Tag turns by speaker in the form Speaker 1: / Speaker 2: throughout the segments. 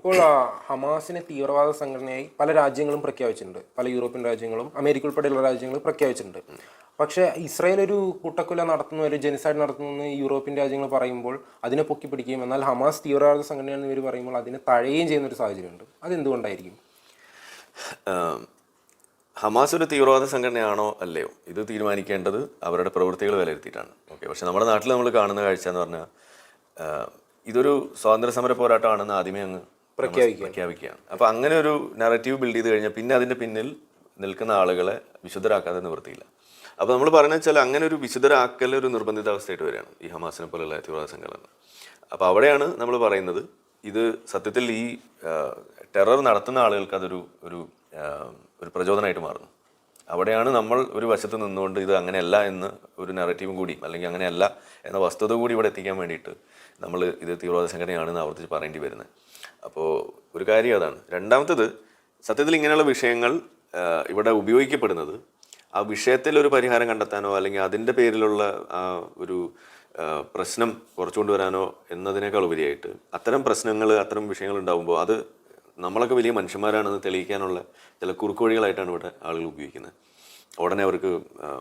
Speaker 1: ഇപ്പോൾ ഹമാസിനെ തീവ്രവാദ സംഘടനയായി പല രാജ്യങ്ങളും പ്രഖ്യാപിച്ചിട്ടുണ്ട്. പല യൂറോപ്യൻ രാജ്യങ്ങളും അമേരിക്ക ഉൾപ്പെടെയുള്ള രാജ്യങ്ങളും പ്രഖ്യാപിച്ചിട്ടുണ്ട്. പക്ഷേ ഇസ്രായേൽ ഒരു കൂട്ടക്കൊല നടത്തുന്നു, ഒരു ജെനിസൈഡ് നടത്തുന്നു എന്ന് യൂറോപ്യൻ രാജ്യങ്ങൾ പറയുമ്പോൾ അതിനെ പൊക്കി പിടിക്കുകയും, എന്നാൽ ഹമാസ് തീവ്രവാദ സംഘടനയാണെന്ന് ഇവർ പറയുമ്പോൾ അതിനെ തഴയുകയും ചെയ്യുന്ന ഒരു സാഹചര്യമുണ്ട്. അതെന്തുകൊണ്ടായിരിക്കും?
Speaker 2: ഹമാസ് ഒരു തീവ്രവാദ സംഘടനയാണോ അല്ലയോ ഇത് തീരുമാനിക്കേണ്ടത് അവരുടെ പ്രവൃത്തികൾ വിലയിരുത്തിയിട്ടാണ്. ഓക്കെ, പക്ഷെ നമ്മുടെ നാട്ടിൽ നമ്മൾ കാണുന്ന കാഴ്ച എന്ന് പറഞ്ഞാൽ ഇതൊരു സ്വാതന്ത്ര്യ സമര പോരാട്ടമാണെന്ന് ആദ്യമേ അങ്ങ് പ്രഖ്യാപിക്കുകയാണ്. അപ്പോൾ അങ്ങനെ ഒരു നറേറ്റീവ് ബിൽഡ് ചെയ്ത് കഴിഞ്ഞാൽ പിന്നെ അതിൻ്റെ പിന്നിൽ നിൽക്കുന്ന ആളുകളെ വിശുദ്ധരാക്കാതെ നിവൃത്തിയില്ല. അപ്പോൾ നമ്മൾ പറയുന്നത് വെച്ചാൽ അങ്ങനെ ഒരു വിശുദ്ധരാക്കൽ ഒരു നിർബന്ധിതാവസ്ഥയായിട്ട് വരികയാണ് ഈ ഹമാസിനെ പോലെയുള്ള തീവ്രവാദ സംഘടന. അപ്പോൾ അവിടെയാണ് നമ്മൾ പറയുന്നത് ഇത് സത്യത്തിൽ ഈ ടെറർ നടത്തുന്ന ആളുകൾക്ക് അതൊരു ഒരു ഒരു പ്രചോദനമായിട്ട് മാറുന്നു. അവിടെയാണ് നമ്മൾ ഒരു വശത്ത് നിന്നുകൊണ്ട് ഇത് അങ്ങനെയല്ല എന്ന് ഒരു നറേറ്റീവും കൂടി, അല്ലെങ്കിൽ അങ്ങനെയല്ല എന്ന വസ്തുത കൂടി ഇവിടെ എത്തിക്കാൻ വേണ്ടിയിട്ട് നമ്മൾ ഇത് തീവ്രവാദ സംഘടനയാണെന്ന് ആവർത്തിച്ച് പറയേണ്ടി വരുന്നത്. അപ്പോൾ ഒരു കാര്യം അതാണ്. രണ്ടാമത്തത്, സത്യത്തിൽ ഇങ്ങനെയുള്ള വിഷയങ്ങൾ ഇവിടെ ഉപയോഗിക്കപ്പെടുന്നത് ആ വിഷയത്തിൽ ഒരു പരിഹാരം കണ്ടെത്താനോ അല്ലെങ്കിൽ അതിൻ്റെ പേരിലുള്ള ഒരു പ്രശ്നം കുറച്ചുകൊണ്ടുവരാനോ എന്നതിനേക്കാൾ ഉപരിയായിട്ട് അത്തരം പ്രശ്നങ്ങൾ, അത്തരം വിഷയങ്ങൾ ഉണ്ടാകുമ്പോൾ അത് നമ്മളൊക്കെ വലിയ മനുഷ്യന്മാരാണെന്ന് തെളിയിക്കാനുള്ള ചില കുറുക്കുവഴികളായിട്ടാണ് ഇവിടെ ആളുകൾ ഉപയോഗിക്കുന്നത്. ഉടനെ അവർക്ക്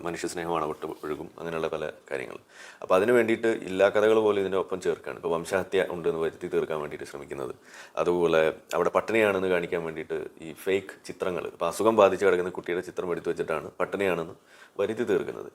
Speaker 2: മനുഷ്യ സ്നേഹമാണ് ഒഴുകും, അങ്ങനെയുള്ള പല കാര്യങ്ങൾ. അപ്പോൾ അതിന് വേണ്ടിയിട്ട് ഇല്ലാ കഥകൾ പോലെ ഇതിൻ്റെ ഒപ്പം ചേർക്കുകയാണ്. ഇപ്പോൾ വംശഹത്യ ഉണ്ടെന്ന് വരുത്തി തീർക്കാൻ വേണ്ടിയിട്ട് ശ്രമിക്കുന്നത്, അതുപോലെ അവിടെ പട്ടിണിയാണെന്ന് കാണിക്കാൻ വേണ്ടിയിട്ട് ഈ ഫേക്ക് ചിത്രങ്ങൾ, ഇപ്പോൾ അസുഖം ബാധിച്ച് കിടക്കുന്ന കുട്ടിയുടെ ചിത്രം എടുത്തു വെച്ചിട്ടാണ് പട്ടിണിയാണെന്ന് വരുത്തി തീർക്കുന്നത്.